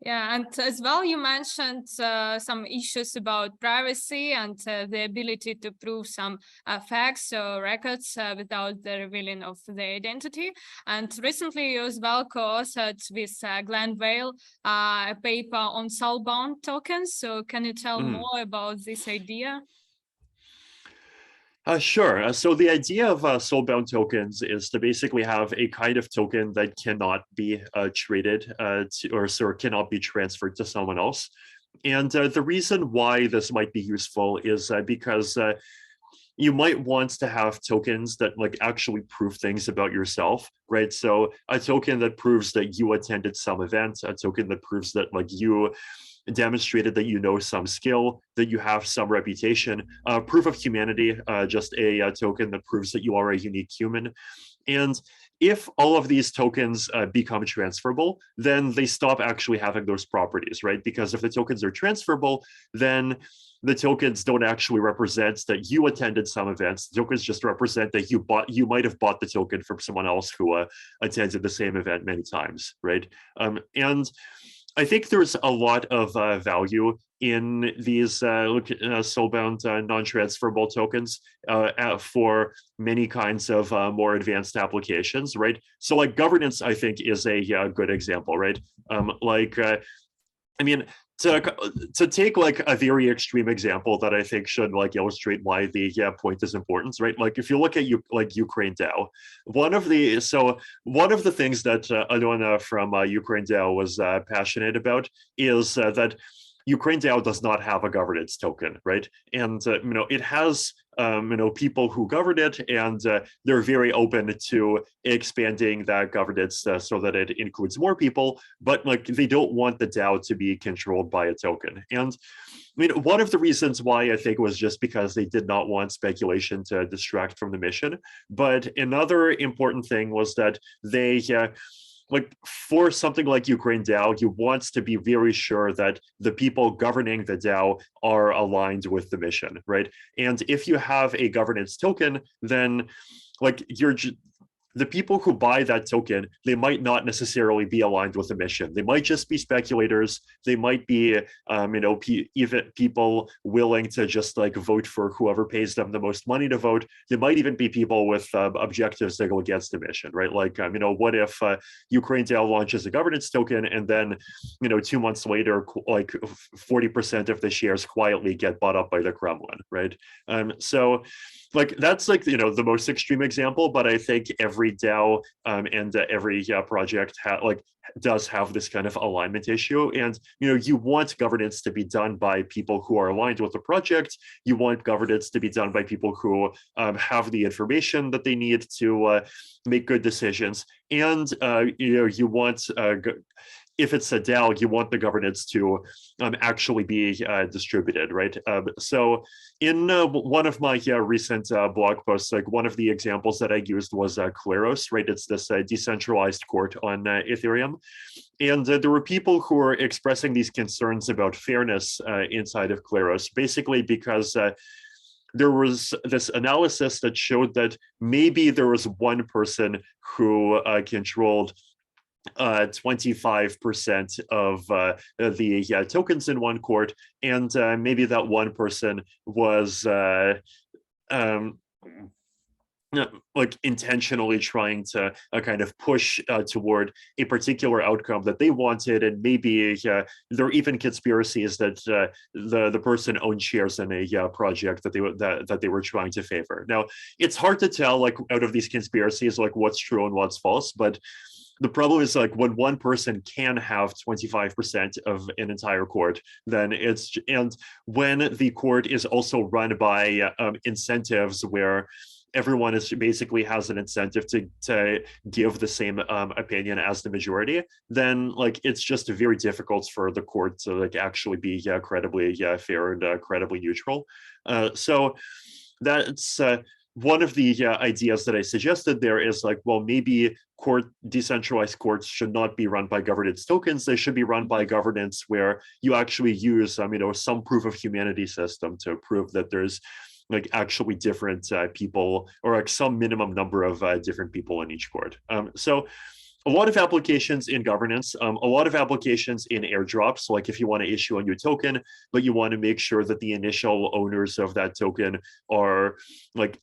Yeah, and as well, you mentioned some issues about privacy and the ability to prove some facts or records without the revealing of the identity. And recently, you as well co-authored with Glenn Vale a paper on Soulbound tokens. So can you tell more about this idea? Sure. So the idea of soulbound tokens is to basically have a kind of token that cannot be traded or cannot be transferred to someone else. And the reason why this might be useful is because you might want to have tokens that like actually prove things about yourself, right? So a token that proves that you attended some event, a token that proves that like you demonstrated that you know some skill, that you have some reputation, proof of humanity, just a token that proves that you are a unique human. And if all of these tokens become transferable, then they stop actually having those properties, right? Because if the tokens are transferable, then the tokens don't actually represent that you attended some events. The tokens just represent that you might have bought the token from someone else who attended the same event many times, right? And I think there's a lot of value in these soulbound non-transferable tokens for many kinds of more advanced applications, right? So like governance, I think, is a good example, right? I mean, to take like a very extreme example that I think should like illustrate why the point is important, right? Like if you look at Ukraine DAO, one of the things that Alona from Ukraine DAO was passionate about is that Ukraine DAO does not have a governance token, right? And it has people who govern it, and they're very open to expanding that governance so that it includes more people, but like they don't want the DAO to be controlled by a token. And I mean, one of the reasons why I think was just because they did not want speculation to distract from the mission. But another important thing was that they like for something like Ukraine DAO, you want to be very sure that the people governing the DAO are aligned with the mission, right? And if you have a governance token, then like the people who buy that token, they might not necessarily be aligned with the mission. They might just be speculators. They might be, even people willing to just like vote for whoever pays them the most money to vote. There might even be people with objectives that go against the mission, right? Like, what if Ukraine DAO launches a governance token and then, 2 months later, like 40% of the shares quietly get bought up by the Kremlin, right? So like that's like the most extreme example, but I think every DAO and every project does have this kind of alignment issue. And you want governance to be done by people who are aligned with the project. You want governance to be done by people who have the information that they need to make good decisions. And you want if it's a DAO, you want the governance to actually be distributed, right? So in one of my recent blog posts, like one of the examples that I used was Kleros, right? It's this decentralized court on Ethereum. And there were people who were expressing these concerns about fairness inside of Kleros, basically because there was this analysis that showed that maybe there was one person who controlled 25% of the tokens in one court, and maybe that one person was like intentionally trying to kind of push toward a particular outcome that they wanted, and maybe there are even conspiracies that the person owned shares in a project that they were trying to favor. Now, it's hard to tell like out of these conspiracies like what's true and what's false, but the problem is like when one person can have 25% of an entire court, then and when the court is also run by incentives where everyone is basically has an incentive to give the same opinion as the majority, then like it's just very difficult for the court to like actually be credibly fair and credibly neutral. So that's one of the ideas that I suggested there is like, well, maybe decentralized courts should not be run by governance tokens. They should be run by governance where you actually use, some proof of humanity system to prove that there's like actually different people or like some minimum number of different people in each court. So a lot of applications in governance, a lot of applications in airdrops. Like if you want to issue a new token, but you want to make sure that the initial owners of that token are like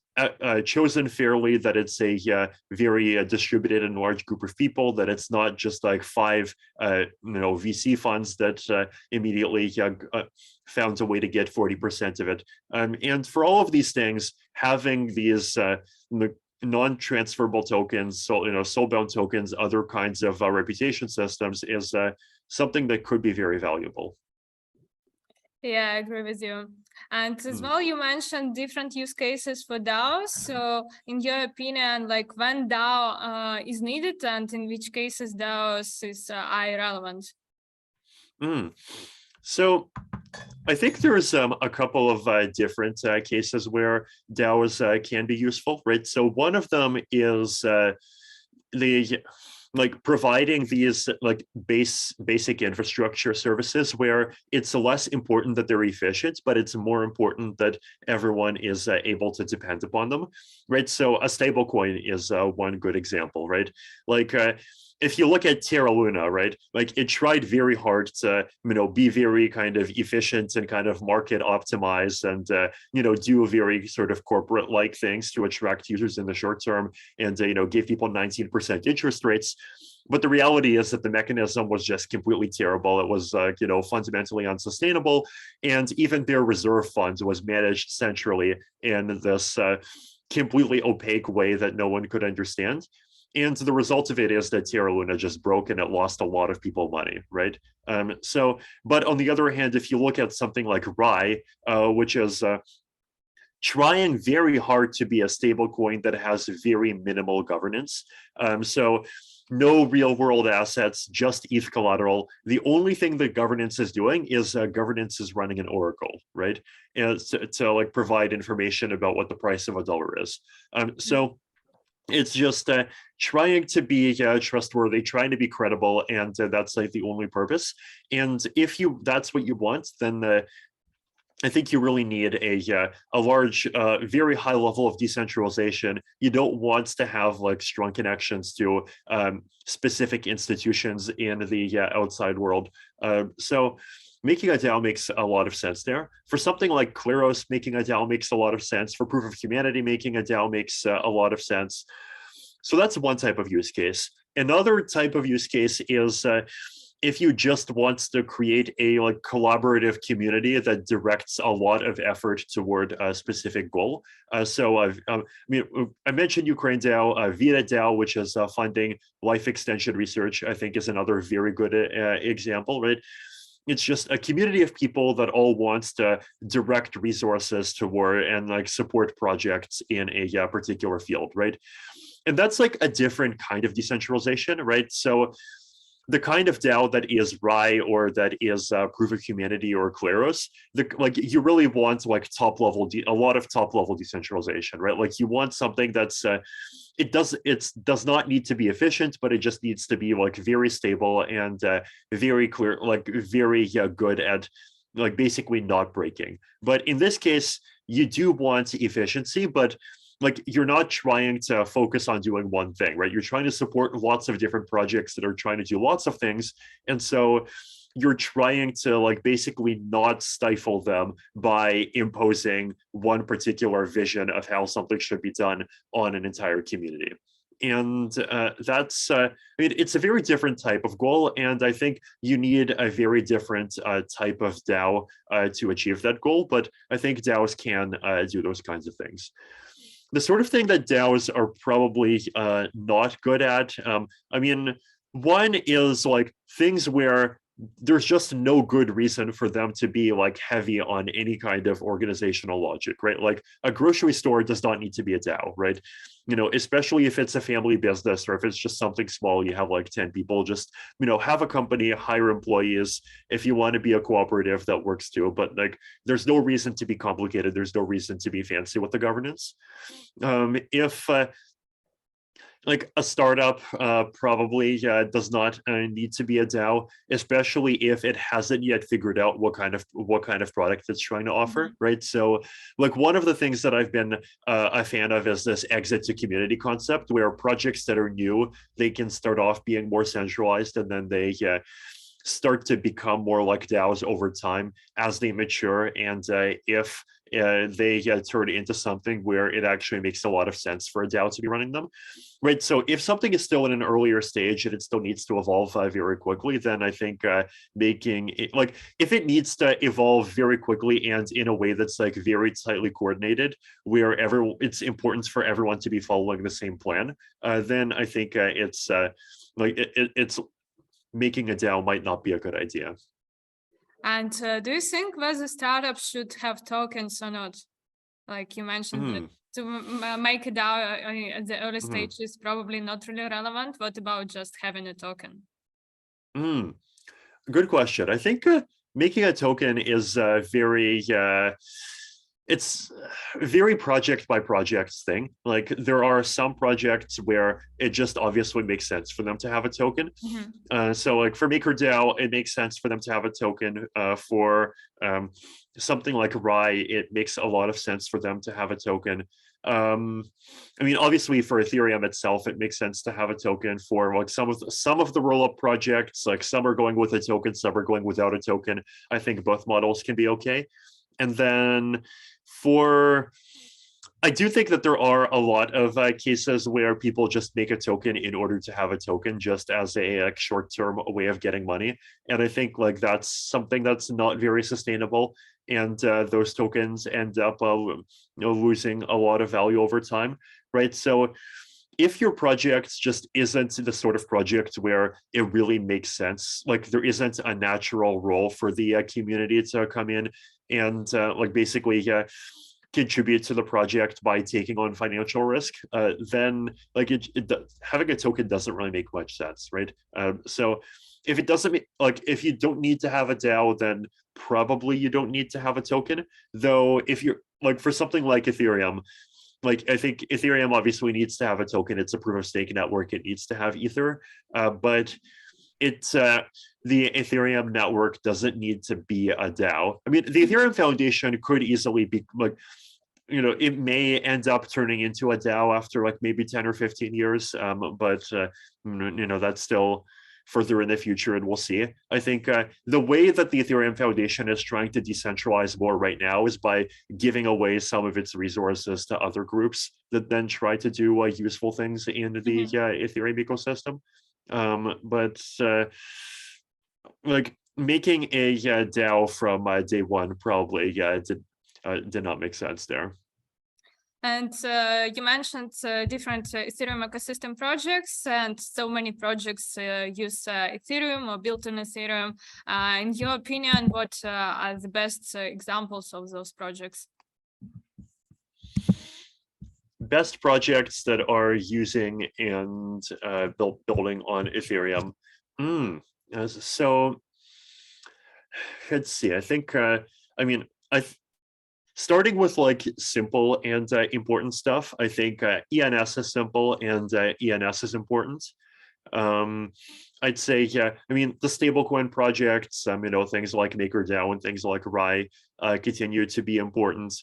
chosen fairly, that it's a very distributed and large group of people, that it's not just like 5 VC funds that immediately found a way to get 40% of it. And for all of these things, having these non-transferable tokens, so soulbound tokens, other kinds of reputation systems is something that could be very valuable. Yeah, I agree with you. And as well, you mentioned different use cases for DAOs. So in your opinion, like when DAO is needed and in which cases DAOs is irrelevant? So I think there's a couple of different cases where DAOs can be useful, right? So one of them is providing these basic infrastructure services where it's less important that they're efficient, but it's more important that everyone is able to depend upon them, right? So a stablecoin is one good example, right? Like if you look at Terra Luna, right, like it tried very hard to, be very kind of efficient and kind of market optimized and, do very sort of corporate-like things to attract users in the short term and, give people 19% interest rates. But the reality is that the mechanism was just completely terrible. It was, fundamentally unsustainable. And even their reserve funds was managed centrally in this completely opaque way that no one could understand. And the result of it is that Terra Luna just broke and it lost a lot of people money, right? But on the other hand, if you look at something like Rai, which is trying very hard to be a stablecoin that has very minimal governance. So no real world assets, just ETH collateral. The only thing that governance is doing is governance is running an oracle, right? And to provide information about what the price of a dollar is. So it's just trying to be trustworthy, trying to be credible, and that's the only purpose. And if that's what you want, then I think you really need a large, very high level of decentralization. You don't want to have strong connections to specific institutions in the outside world. So making a DAO makes a lot of sense there. For something like Kleros, making a DAO makes a lot of sense. For Proof of Humanity, making a DAO makes a lot of sense. So that's one type of use case. Another type of use case is if you just want to create a collaborative community that directs a lot of effort toward a specific goal. I mentioned Ukraine DAO, Vita DAO, which is funding life extension research, I think is another very good example, right? It's just a community of people that all wants to direct resources toward and support projects in a particular field, right? And that's a different kind of decentralization, right? So the kind of DAO that is Rai or that is Proof of Humanity or Kleros, you really want a lot of top level decentralization, right? You want something that's it does not need to be efficient, but it just needs to be very stable and very clear, very good at basically not breaking. But in this case, you do want efficiency, but you're not trying to focus on doing one thing, right? You're trying to support lots of different projects that are trying to do lots of things. And so you're trying to basically not stifle them by imposing one particular vision of how something should be done on an entire community. And that's, it's a very different type of goal. And I think you need a very different type of DAO to achieve that goal. But I think DAOs can do those kinds of things. The sort of thing that DAOs are probably not good at, one is things where there's just no good reason for them to be heavy on any kind of organizational logic, right? A grocery store does not need to be a DAO, right? Especially if it's a family business or if it's just something small, you have 10 people, just, have a company, hire employees. If you want to be a cooperative, that works too. But there's no reason to be complicated. There's no reason to be fancy with the governance. like a startup probably does not need to be a DAO, especially if it hasn't yet figured out what kind of product it's trying to offer, right? So, like one of the things that I've been a fan of is this exit to community concept, where projects that are new, they can start off being more centralized, and then they start to become more like DAOs over time as they mature, and if they turn into something where it actually makes a lot of sense for a DAO to be running them, right? So if something is still in an earlier stage and it still needs to evolve very quickly, then I think making it, like, if it needs to evolve very quickly and in a way that's like very tightly coordinated, where it's important for everyone to be following the same plan, then I think it's making a DAO might not be a good idea. And do you think whether startups should have tokens or not? Like you mentioned, that to make a DAO at the early stage is probably not really relevant. What about just having a token? Good question. I think making a token is very it's very project by project thing. Like there are some projects where it just obviously makes sense for them to have a token. So like for MakerDAO, it makes sense for them to have a token. For something like Rye, it makes a lot of sense for them to have a token. I mean, obviously for Ethereum itself, it makes sense to have a token. For like some of the roll-up projects, like some are going with a token, some are going without a token. I think both models can be okay. And then I do think that there are a lot of cases where people just make a token in order to have a token, just as a short-term way of getting money. And I think like that's something that's not very sustainable. And those tokens end up losing a lot of value over time, right? So if your project just isn't the sort of project where it really makes sense, like there isn't a natural role for the community to come in and like basically contribute to the project by taking on financial risk, then like having a token doesn't really make much sense, right? So if it doesn't like if you don't need to have a DAO, then probably you don't need to have a token. Though if you're like for something like Ethereum, like I think Ethereum obviously needs to have a token. It's a proof of stake network. It needs to have Ether, but it's the Ethereum network doesn't need to be a DAO. I mean, the Ethereum Foundation could easily be like, you know, it may end up turning into a DAO after like maybe 10 or 15 years, but you know, that's still further in the future, and we'll see. I think the way that the Ethereum Foundation is trying to decentralize more right now is by giving away some of its resources to other groups that then try to do useful things in the Ethereum ecosystem. But like making a DAO from day one probably did not make sense there. And you mentioned different Ethereum ecosystem projects, and so many projects use Ethereum or built on Ethereum. In your opinion, what are the best examples of those projects? Best projects that are using and building on Ethereum. So let's see. I think starting with like simple and important stuff, I think ENS is simple and ENS is important. I'd say, I mean, the stablecoin projects, you know, things like MakerDAO and things like Rye continue to be important.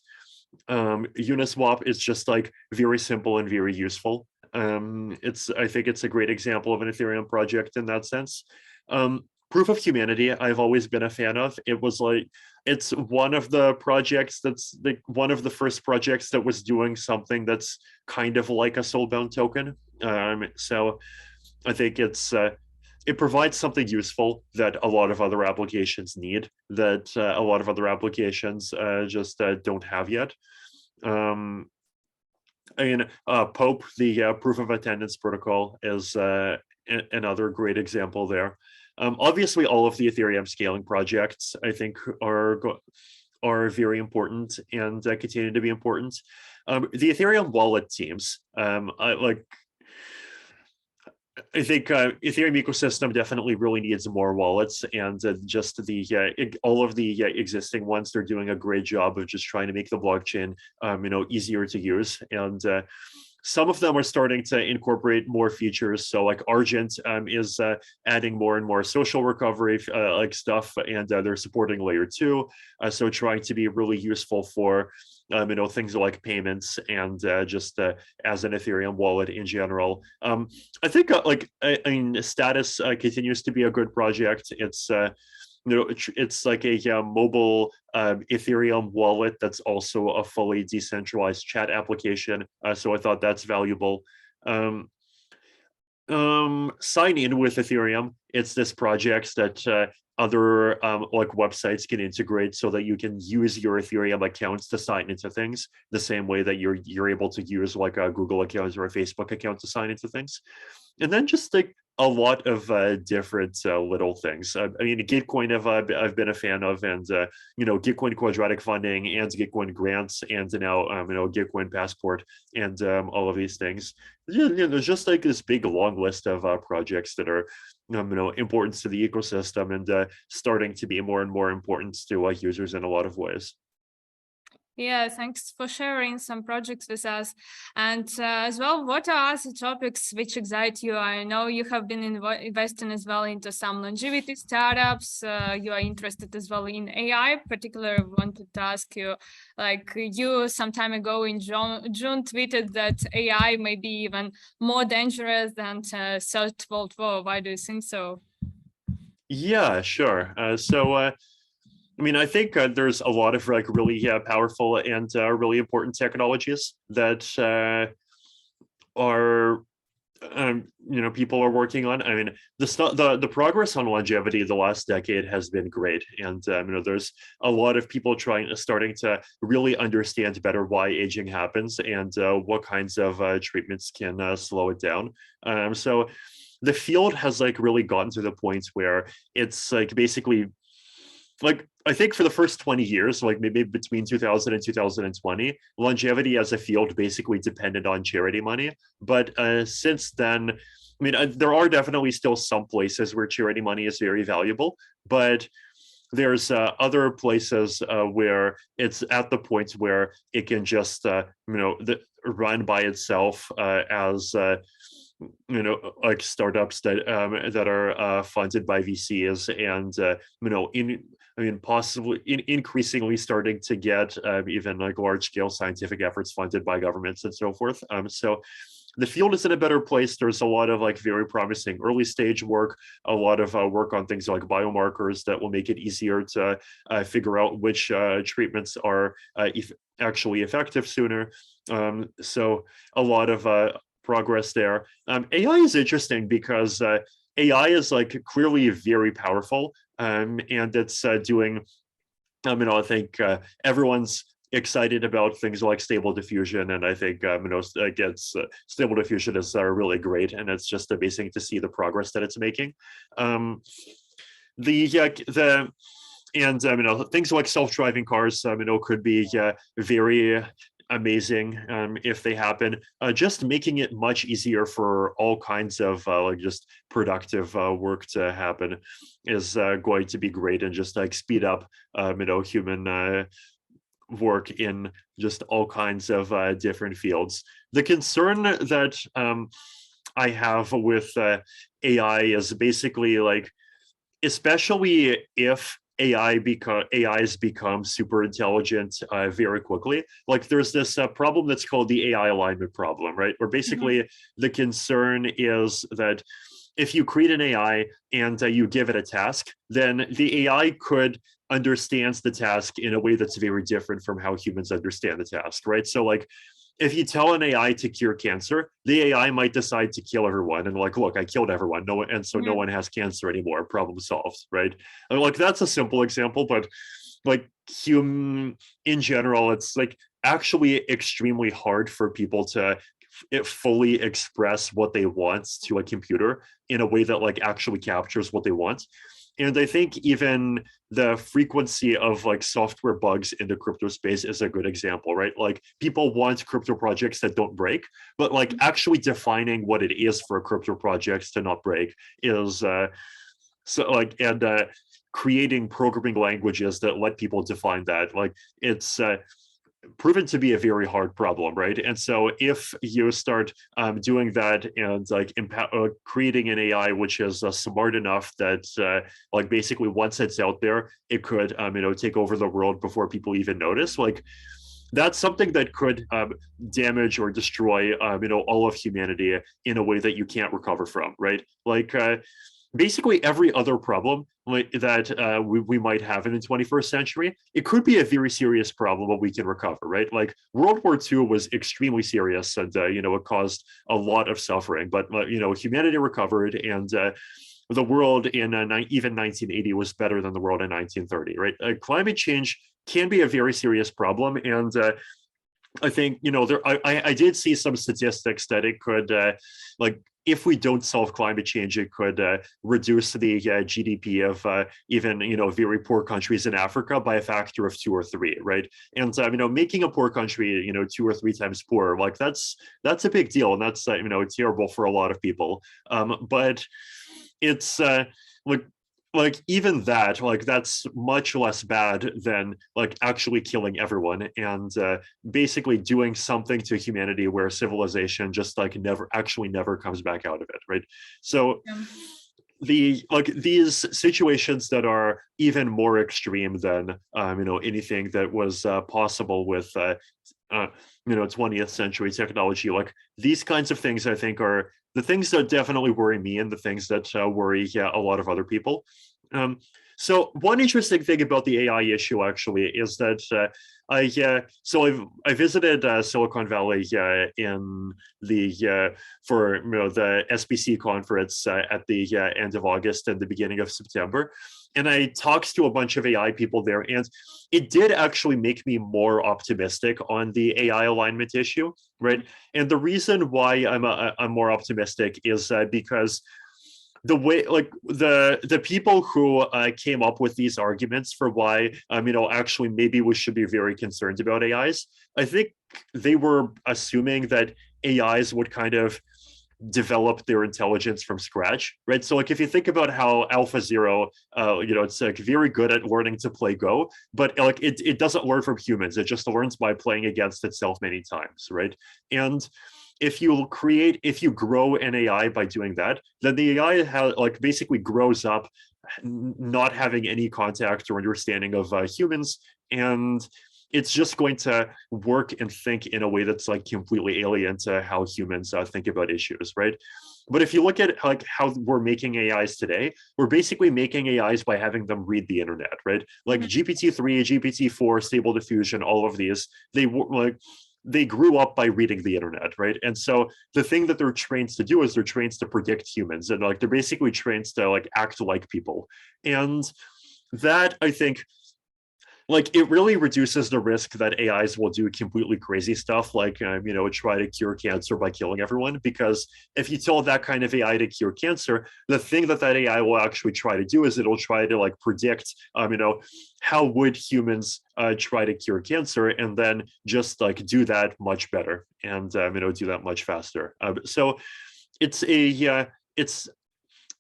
Uniswap is just like very simple and very useful. I think it's a great example of an Ethereum project in that sense. Proof of Humanity, I've always been a fan of. It was like, it's one of the projects that's like one of the first projects that was doing something that's kind of like a Soulbound token. So I think it provides something useful that a lot of other applications need, that a lot of other applications just don't have yet. I mean, Pope, the proof of attendance protocol, is another great example there. Obviously, all of the Ethereum scaling projects, I think, are very important and continue to be important. The Ethereum wallet teams, I think Ethereum ecosystem definitely really needs more wallets, and just all of the existing ones, they're doing a great job of just trying to make the blockchain, you know, easier to use. And some of them are starting to incorporate more features. So like Argent is adding more and more social recovery like stuff, and they're supporting layer 2. So trying to be really useful for things like payments and just as an Ethereum wallet in general. I think I mean, Status continues to be a good project. It's it's like a mobile Ethereum wallet that's also a fully decentralized chat application. So I thought that's valuable. Sign in with Ethereum. It's this project that other like websites can integrate so that you can use your Ethereum accounts to sign into things the same way that you're able to use like a Google account or a Facebook account to sign into things. And then just like a lot of different little things. I mean, Gitcoin I've been a fan of, and Gitcoin quadratic funding and Gitcoin grants, and now Gitcoin passport, and all of these things. There's just like this big long list of projects that are important to the ecosystem, and starting to be more and more important to users in a lot of ways. Yeah, thanks for sharing some projects with us. And as well, what are the topics which excite you? I know you have been investing as well into some longevity startups. You are interested as well in AI. Particularly, wanted to ask you, like you some time ago in June tweeted that AI may be even more dangerous than Third World War. Why do you think so? Yeah, sure. I mean, I think there's a lot of like really powerful and really important technologies that are people are working on. I mean, the progress on longevity the last decade has been great, and there's a lot of people starting to really understand better why aging happens and what kinds of treatments can slow it down. So the field has like really gotten to the point where it's like basically like I think for the first 20 years, like maybe between 2000 and 2020, longevity as a field basically depended on charity money. But since then, I mean, there are definitely still some places where charity money is very valuable, but there's other places where it's at the point where it can just run by itself as like startups that are funded by VCs, and possibly increasingly starting to get even like large scale scientific efforts funded by governments and so forth. So the field is in a better place. There's a lot of like very promising early stage work, a lot of work on things like biomarkers that will make it easier to figure out which treatments are actually effective sooner. So a lot of progress there. AI is interesting because AI is like clearly very powerful, and it's doing. I think everyone's excited about things like stable diffusion, and I think stable diffusion is really great, and it's just amazing to see the progress that it's making. Things like self-driving cars, could be very amazing if they happen. Just making it much easier for all kinds of like just productive work to happen is going to be great, and just like speed up human work in just all kinds of different fields. The concern that I have with AI is basically like, especially if AIs become super intelligent very quickly. Like there's this problem that's called the AI alignment problem, right? Where basically the concern is that if you create an AI and you give it a task, then the AI could understands the task in a way that's very different from how humans understand the task, right? So like if you tell an AI to cure cancer, the AI might decide to kill everyone and like, look, I killed everyone. No one, and so no one has cancer anymore. Problem solved, right? And like that's a simple example, but like in general, it's like actually extremely hard for people to fully express what they want to a computer in a way that like actually captures what they want. And I think even the frequency of like software bugs in the crypto space is a good example, right? Like people want crypto projects that don't break, but like actually defining what it is for crypto projects to not break is creating programming languages that let people define that. Like it's proven to be a very hard problem, right? And so if you start doing that and like creating an AI which is smart enough that like basically once it's out there, it could take over the world before people even notice, like that's something that could damage or destroy all of humanity in a way that you can't recover from, right? Like basically every other problem that we might have in the 21st century, it could be a very serious problem, but we can recover, right? Like World War II was extremely serious and, it caused a lot of suffering, but, humanity recovered, and the world in even 1980 was better than the world in 1930, right? Climate change can be a very serious problem, and I think I did see some statistics that it could like if we don't solve climate change, it could reduce the GDP of even very poor countries in Africa by a factor of 2 or 3, right? And making a poor country 2 or 3 times poorer, like that's a big deal, and that's terrible for a lot of people. But it's like even that, like that's much less bad than like actually killing everyone and basically doing something to humanity where civilization just like never comes back out of it, right? So these situations that are even more extreme than anything that was possible with 20th century technology, like these kinds of things I think are the things that definitely worry me and the things that worry a lot of other people. So one interesting thing about the AI issue actually is that I visited Silicon Valley in the for the SBC conference at the end of August and the beginning of September. And I talked to a bunch of AI people there, and it did actually make me more optimistic on the AI alignment issue, right? And the reason why I'm more optimistic is because the way, like the people who came up with these arguments for why actually maybe we should be very concerned about AIs, I think they were assuming that AIs would kind of develop their intelligence from scratch, right? So like if you think about how AlphaZero, it's like very good at learning to play Go, but like it doesn't learn from humans. It just learns by playing against itself many times, right? And if you grow an AI by doing that, then the AI basically grows up not having any contact or understanding of humans, and it's just going to work and think in a way that's like completely alien to how humans think about issues, right? But if you look at like how we're making AIs today, we're basically making AIs by having them read the internet, right? Like GPT-3, GPT-4, Stable Diffusion, all of these, they grew up by reading the internet, right? And so the thing that they're trained to do is they're trained to predict humans, and like they're basically trained to like act like people. And that, I think, like it really reduces the risk that AIs will do completely crazy stuff, like try to cure cancer by killing everyone. Because if you tell that kind of AI to cure cancer, the thing that AI will actually try to do is it'll try to like predict, how would humans try to cure cancer, and then just like do that much better and do that much faster. So it's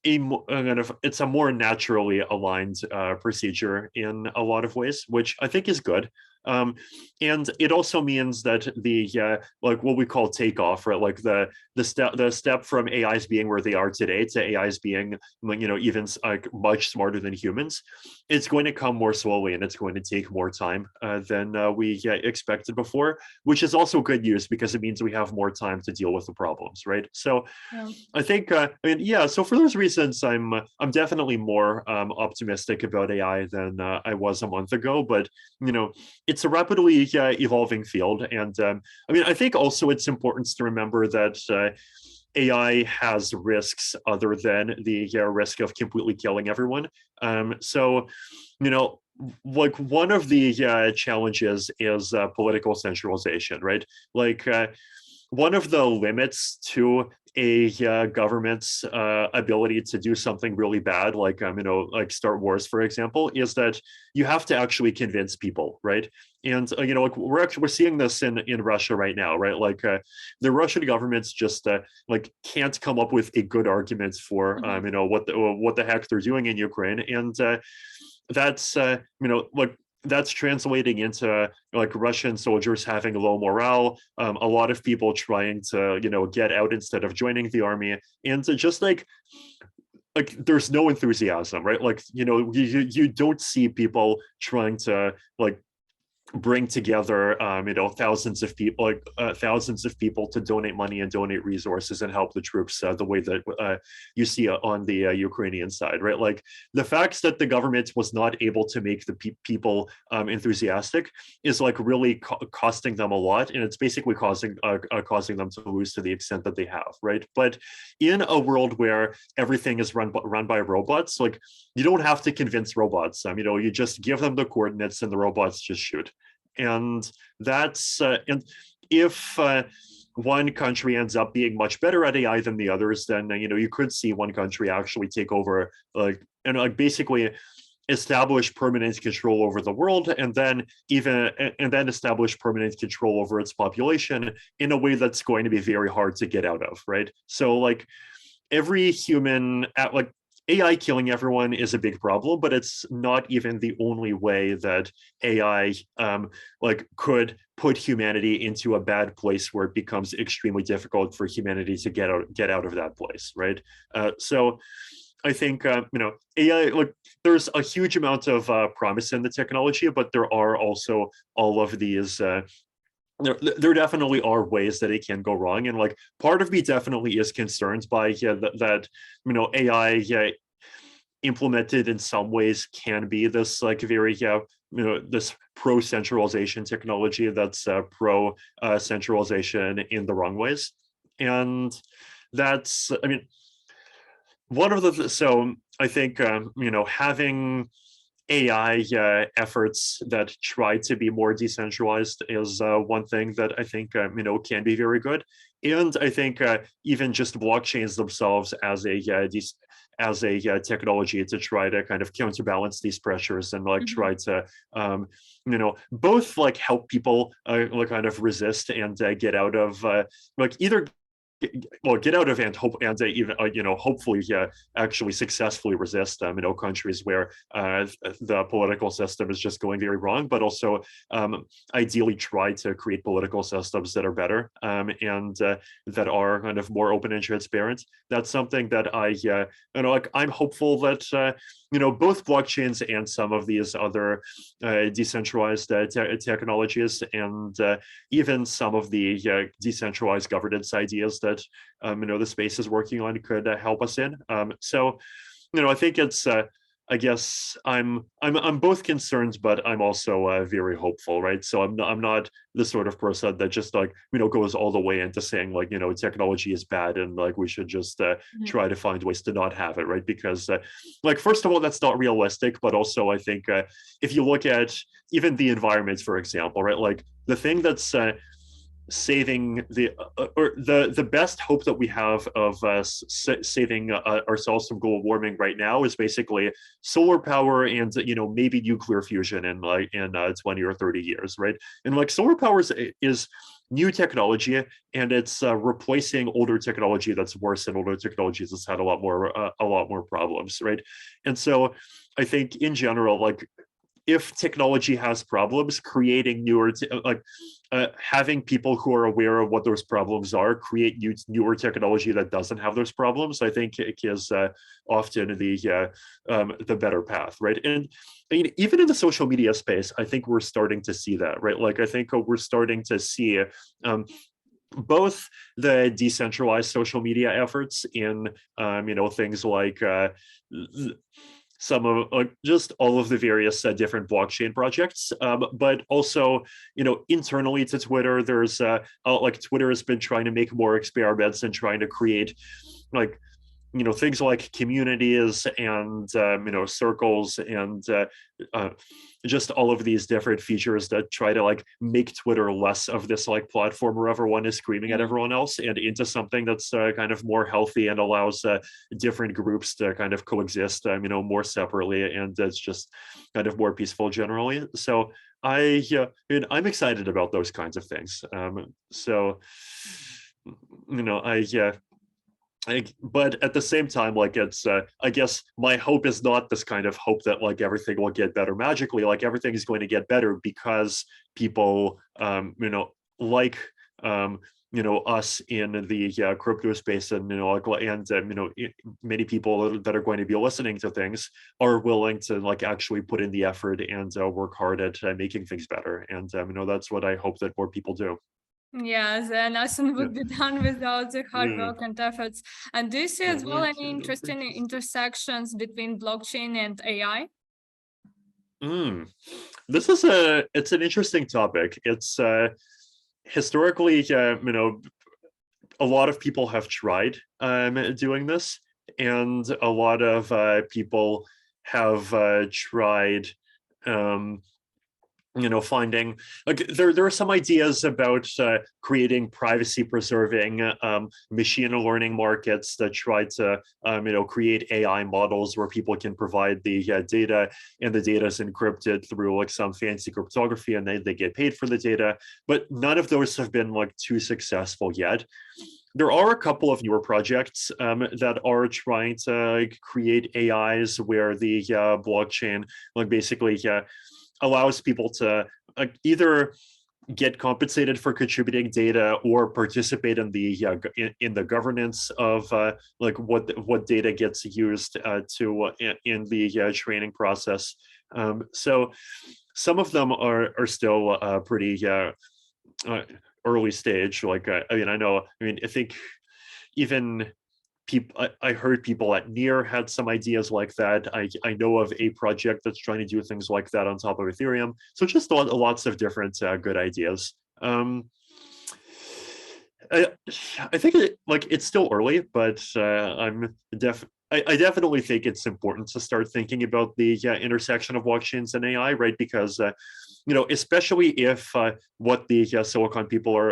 it's a more naturally aligned procedure in a lot of ways, which I think is good. And it also means that the like what we call takeoff, right? Like the step from AIs being where they are today to AIs being even like much smarter than humans, it's going to come more slowly, and it's going to take more time than we expected before, which is also good news because it means we have more time to deal with the problems, right? So I think so for those reasons, I'm definitely more optimistic about AI than I was a month ago. But it's a rapidly evolving field, and I think also it's important to remember that AI has risks other than the risk of completely killing everyone. So like one of the challenges is political centralization, right? Like one of the limits to a government's ability to do something really bad, like like start wars, for example, is that you have to actually convince people, right? And like we're seeing this in Russia right now, right? Like the Russian government's just like can't come up with a good argument for what the heck they're doing in Ukraine, and that's like that's translating into like Russian soldiers having low morale, a lot of people trying to, get out instead of joining the army, and to just like there's no enthusiasm, right? Like, you don't see people trying to like bring together thousands of people to donate money and donate resources and help the troops the way that you see on the Ukrainian side, right? Like the fact that the government was not able to make the people enthusiastic is like really costing them a lot, and it's basically causing them to lose to the extent that they have, right? But in a world where everything is run by robots, like you don't have to convince robots. You just give them the coordinates and the robots just shoot. And that's and if one country ends up being much better at AI than the others, then you could see one country actually take over, and basically establish permanent control over the world, and then establish permanent control over its population in a way that's going to be very hard to get out of, right? So like every human AI killing everyone is a big problem, but it's not even the only way that AI could put humanity into a bad place where it becomes extremely difficult for humanity to get out of that place, right? So I think AI, there's a huge amount of promise in the technology, but there are also all of these there definitely are ways that it can go wrong, and like part of me definitely is concerned by that AI implemented in some ways can be this like very this pro centralization technology that's pro centralization in the wrong ways, and that's one of the so I think having AI efforts that try to be more decentralized is one thing that I think can be very good, and I think even just blockchains themselves as a technology to try to kind of counterbalance these pressures and try to both like help people kind of resist and get out of either get out of and hope and even hopefully actually successfully resist countries where the political system is just going very wrong, but also ideally try to create political systems that are better and that are kind of more open and transparent. That's something that I'm hopeful that both blockchains and some of these other decentralized technologies and even some of the decentralized governance ideas that the space is working on could help us in. So I think it's I guess I'm both concerned, but I'm also very hopeful, right? So I'm not the sort of person that just goes all the way into saying technology is bad and we should just try to find ways to not have it, right? Because first of all, that's not realistic, but also I think if you look at even the environment, for example, right, the thing that's saving the best hope that we have of saving ourselves from global warming right now is basically solar power and maybe nuclear fusion in 20 or 30 years, right? And solar power is new technology, and it's replacing older technology that's worse, and older technologies that's had a lot more problems, right? And so I think in general, if technology has problems, creating newer, having people who are aware of what those problems are, create newer technology that doesn't have those problems, I think it is often the better path, right? And even in the social media space, I think we're starting to see that, right? I think we're starting to see both the decentralized social media efforts in things like some of just all of the various different blockchain projects, but also internally to Twitter, there's Twitter has been trying to make more experiments and trying to create things like communities and circles and just all of these different features that try to make Twitter less of this platform where everyone is screaming at everyone else and into something that's kind of more healthy and allows different groups to kind of coexist more separately, and it's just kind of more peaceful generally. So I'm excited about those kinds of things. So I but at the same time, like it's I guess my hope is not this kind of hope that like everything will get better magically. Like everything is going to get better because people like us in the crypto space, and many people that are going to be listening to things are willing to like actually put in the effort and work hard at making things better. And that's what I hope that more people do. Yes, and nothing Yeah. would be done without the hard Mm. work and efforts. And do you see as well Thank any you. interesting intersections between blockchain and AI? Mm. It's an interesting topic. It's historically, a lot of people have tried doing this, and a lot of people have tried um, finding like there are some ideas about creating privacy preserving machine learning markets that try to create AI models where people can provide the data, and the data is encrypted through like some fancy cryptography, and they get paid for the data. But none of those have been like too successful yet. There are a couple of newer projects that are trying to like, create AIs where the blockchain like basically allows people to either get compensated for contributing data or participate in the in the governance of like what data gets used in the training process. So some of them are still pretty early stage. Like I think even people, I heard people at Near had some ideas like that. I know of a project that's trying to do things like that on top of Ethereum. So just lots of different good ideas. I, I think it's still early, but I definitely think it's important to start thinking about the intersection of blockchains and AI, right? Because especially if what the Silicon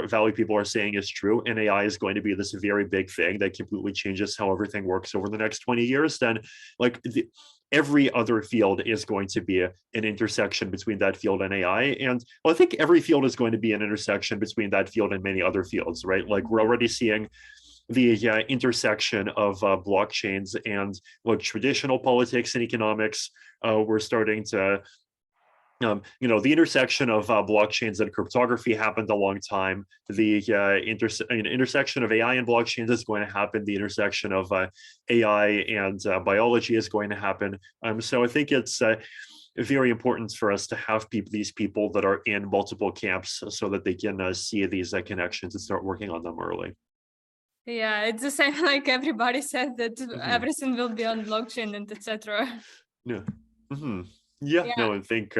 Valley people are saying is true, and AI is going to be this very big thing that completely changes how everything works over the next 20 years, then like every other field is going to be an intersection between that field and AI. And well, I think every field is going to be an intersection between that field and many other fields, right? Like we're already seeing the intersection of blockchains and like traditional politics and economics. We're starting to the intersection of blockchains and cryptography happened a long time. The intersection of AI and blockchains is going to happen. The intersection of AI and biology is going to happen. So I think it's very important for us to have these people that are in multiple camps so that they can see these connections and start working on them early. Yeah, it's the same like everybody said that everything will be on blockchain and etc. Yeah. Yeah, Yeah. no, I think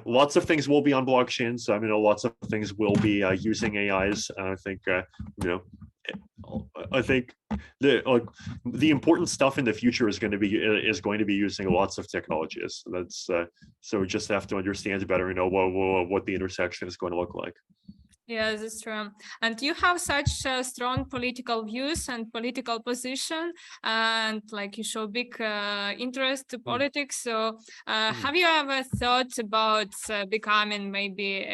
lots of things will be on blockchains. I mean, lots of things will be using AIs. I think I think the important stuff in the future is going to be using lots of technologies. That's so we just have to understand better, what the intersection is going to look like. Yeah, that's true. And you have such strong political views and political position, and like you show big interest to politics. So have you ever thought about becoming maybe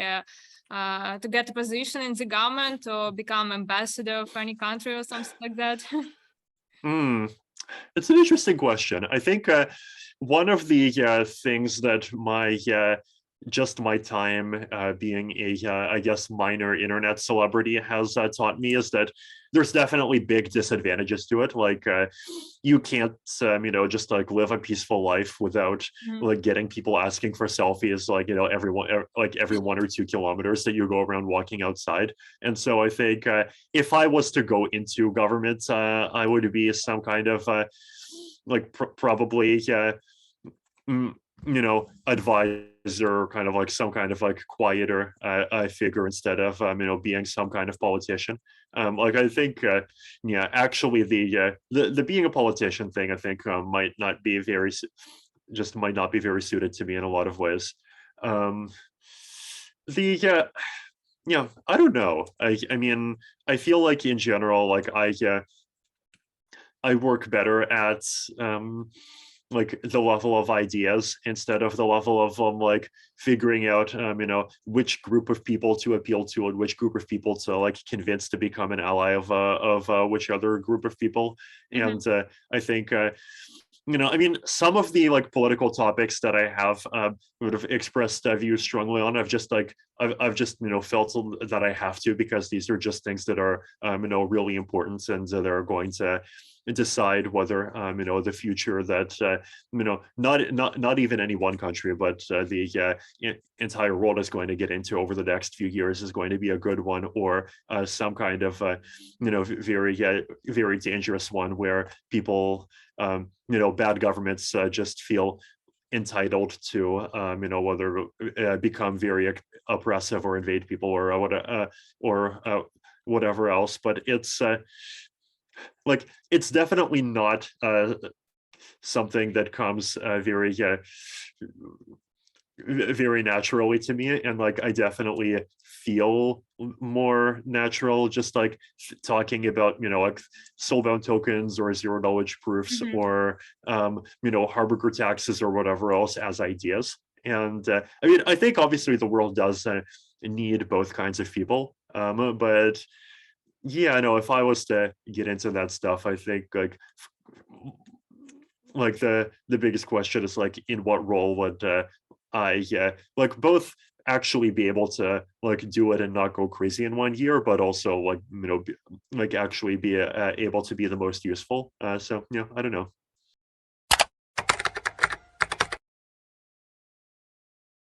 to get a position in the government or become ambassador of any country or something like that? It's an interesting question. I think one of the things that my time being a I guess minor internet celebrity has taught me is that there's definitely big disadvantages to it. Like you can't just like live a peaceful life without like getting people asking for selfies, like every 1 or 2 kilometers that you go around walking outside. And so I think if I was to go into government, I would be some kind of probably advisor, kind of like some kind of like quieter figure instead of being some kind of politician. Like I think actually the being a politician thing, I think might not be very suited to me in a lot of ways. The I don't know. I mean, I feel like in general, like I work better at like the level of ideas instead of the level of like figuring out which group of people to appeal to and which group of people to like convince to become an ally of which other group of people. And I think I mean, some of the like political topics that I have would have expressed views strongly on. I've just felt that I have to, because these are just things that are really important, and they're going to decide whether the future that not even any one country, but the entire world is going to get into over the next few years is going to be a good one, or some kind of very dangerous one where people bad governments just feel entitled to whether become very oppressive or invade people or whatever else. But it's like it's definitely not something that comes very naturally to me, and like I definitely feel more natural just like talking about like soulbound tokens or zero knowledge proofs or Harbinger taxes or whatever else as ideas. And I mean, I think obviously the world does need both kinds of people, but yeah, I know if I was to get into that stuff, I think like the biggest question is like, in what role would I like both actually be able to like do it and not go crazy in 1 year, but also like like actually be able to be the most useful. So yeah, I don't know.